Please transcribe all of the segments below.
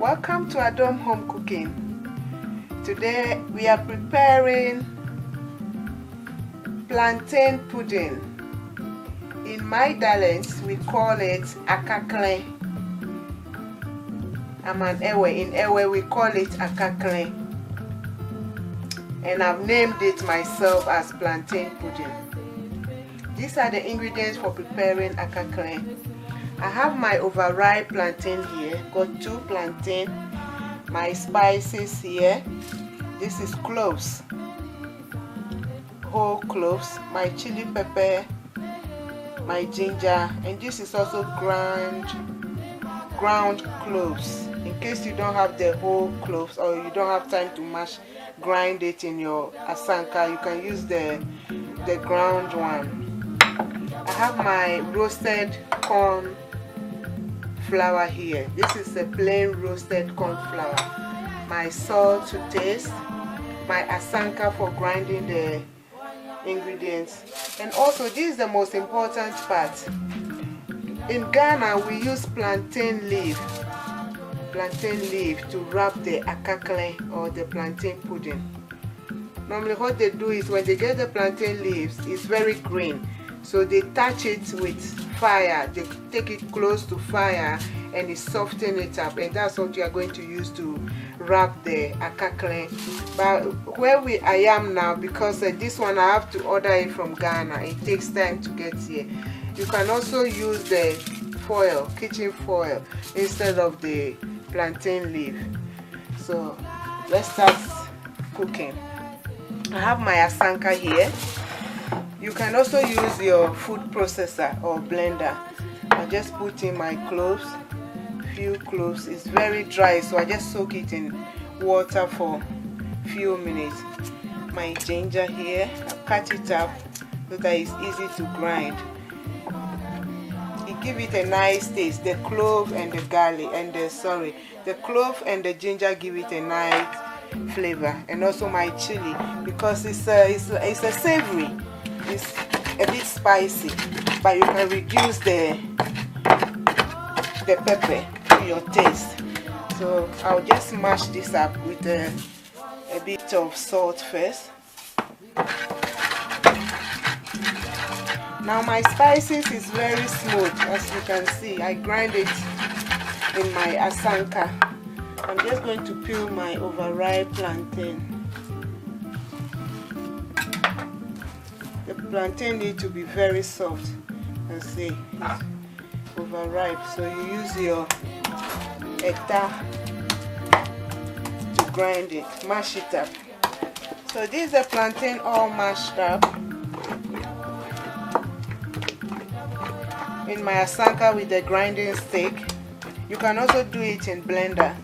Welcome to Adom Home Cooking. Today we are preparing plantain pudding. In my dialect we call it akakle. I'm an Ewe. In Ewe we call it akakle. And I've named it myself as plantain pudding. These are the ingredients for preparing akakle. I have my overripe plantain here, got 2 plantain, my spices here, this is cloves, whole cloves, my chili pepper, my ginger, and this is also ground cloves. In case you don't have the whole cloves or you don't have time to grind it in your asanka, you can use the ground one. I have my roasted corn flour here. This is a plain roasted corn flour. My salt to taste, my asanka for grinding the ingredients, and also this is the most important part. In Ghana we use plantain leaf to wrap the akakle or the plantain pudding. Normally what they do is when they get the plantain leaves, it's very green, so they touch it with fire, they take it close to fire and they soften it up, and that's what you are going to use to wrap the akakle. But where I am now, because this one I have to order it from Ghana, it takes time to get here. You can also use the foil, kitchen foil, instead of the plantain leaf. So let's start cooking. I have my asanka here. You can also use your food processor or blender. I just put in my cloves, few cloves. It's very dry, so I just soak it in water for few minutes. My ginger here, I cut it up so that it's easy to grind. It gives it a nice taste. The clove and the garlic and the clove and the ginger give it a nice flavor, and also my chili, because it's a savory. It's a bit spicy, but you can reduce the pepper to your taste. So I'll just mash this up with a bit of salt first. Now my spices is very smooth, as you can see. I grind it in my asanka. I'm just going to peel my overripe plantain. The plantain needs to be very soft. And see, it's overripe, so you use your hectare to grind it, mash it up. So this is the plantain all mashed up in my asanka with the grinding stick. You can also do it in blender.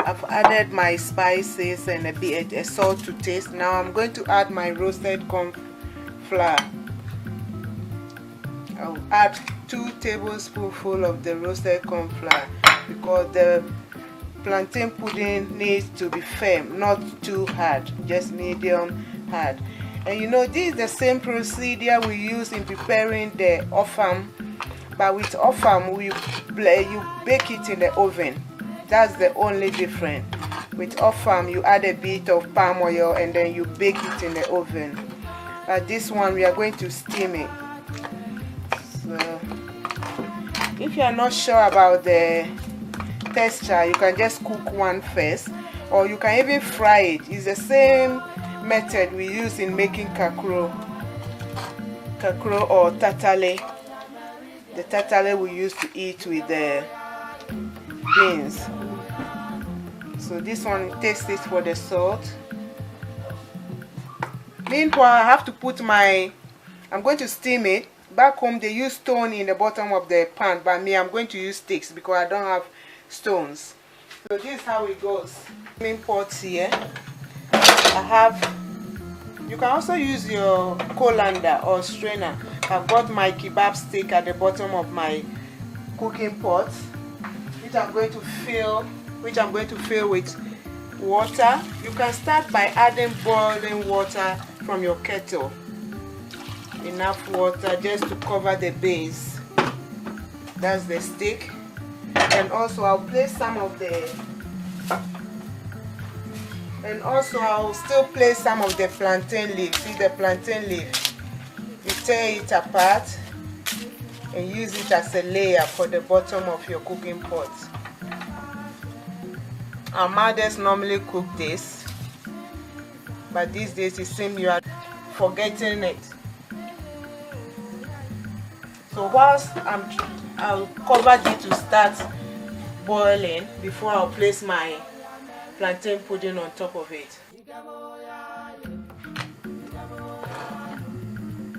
I've added my spices and a salt to taste. Now I'm going to add my roasted corn flour. I'll add 2 tablespoonfuls of the roasted corn flour, because the plantain pudding needs to be firm, not too hard, just medium hard. And you know, this is the same procedure we use in preparing the offam, but with offam you bake it in the oven. That's the only difference. With offam you add a bit of palm oil and then you bake it in the oven. But this one we are going to steam it. So if you are not sure about the texture, you can just cook one first, or you can even fry it. It's the same method we use in making kakro or tatale. The tatale we used to eat with the beans. So this one, taste it for the salt. Meanwhile, I have to put I'm going to steam it. Back home they use stone in the bottom of the pan, but me, I'm going to use sticks because I don't have stones. So this is how it goes. Steaming pots here. You can also use your colander or strainer. I've got my kebab stick at the bottom of my cooking pot, which I'm going to fill with water. You can start by adding boiling water from your kettle. Enough water just to cover the base. That's the stick. And also I'll place some of the, and also I'll still place some of the plantain leaf. See the plantain leaf? You tear it apart and use it as a layer for the bottom of your cooking pot. Our mothers normally cook this, but these days it seems you are forgetting it. So whilst I'll cover it to start boiling before I'll place my plantain pudding on top of it.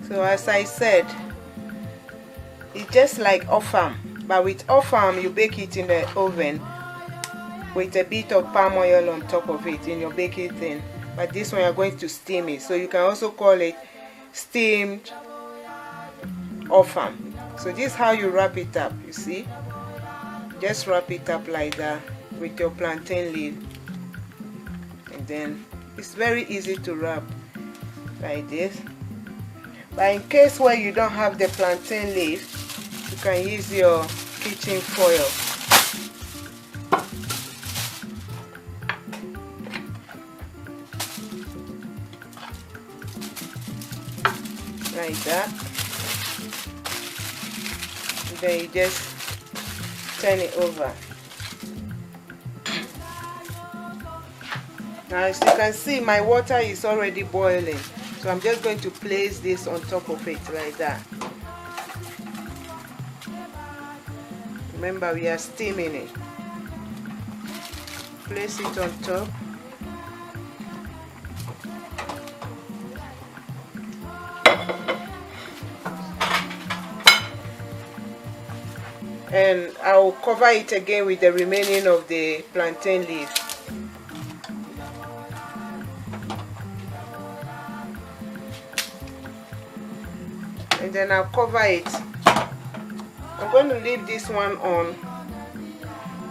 So as I said, it's just like offam, but with offam you bake it in the oven with a bit of palm oil on top of it in your baking tin. But this one you're going to steam it, so you can also call it steamed offam. So this is how you wrap it up. You see, just wrap it up like that with your plantain leaf, and then it's very easy to wrap like this. But in case where you don't have the plantain leaf, you can use your kitchen foil. Like that. And then you just turn it over. Now as you can see, my water is already boiling. So I'm just going to place this on top of it like that. Remember, we are steaming it. Place it on top. And I'll cover it again with the remaining of the plantain leaf. And then I'll cover it. I'm going to leave this one on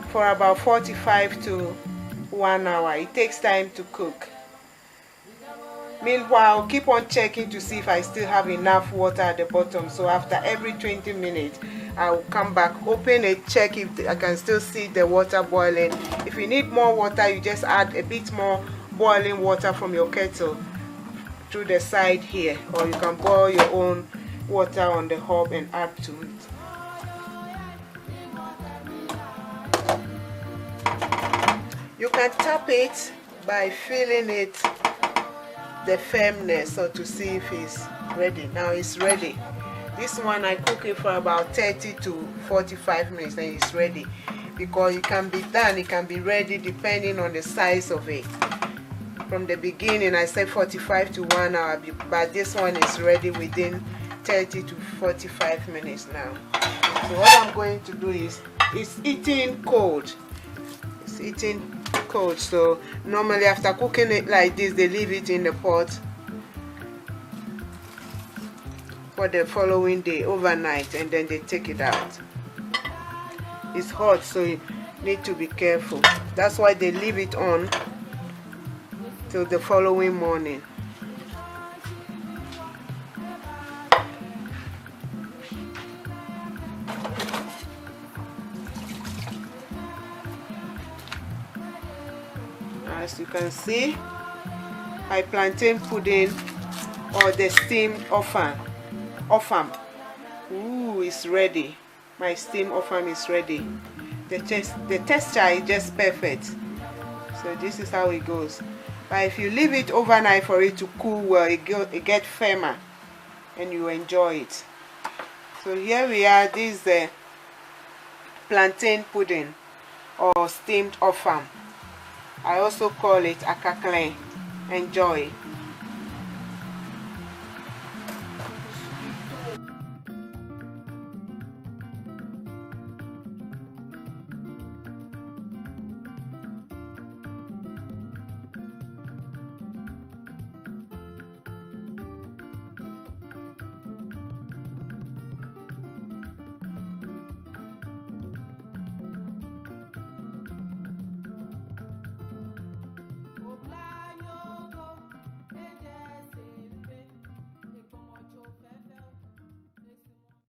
for about 45 to 1 hour. It takes time to cook. Meanwhile, I'll keep on checking to see if I still have enough water at the bottom. So after every 20 minutes, I'll come back, open it, check if I can still see the water boiling. If you need more water, you just add a bit more boiling water from your kettle through the side here, or you can boil your own water on the hob and add to it. You can tap it by feeling it, the firmness, or to see if it's ready. Now it's ready. This one I cook it for about 30 to 45 minutes and it's ready, because it can be done, it can be ready depending on the size of it. From the beginning I said 45 to 1 hour, but this one is ready within 30 to 45 minutes now. So what I'm going to do is, it's eating cold. It's eating cold, so normally after cooking it like this, they leave it in the pot for the following day overnight, and then they take it out. It's hot, so you need to be careful. That's why they leave it on till the following morning. As you can see, my plantain pudding, or the steamed offam, is ready. My steamed offam is ready. The texture is just perfect. So this is how it goes. But if you leave it overnight for it to cool well, it gets firmer and you enjoy it. So here we are. This is the plantain pudding, or steamed offam. I also call it akakle. Enjoy.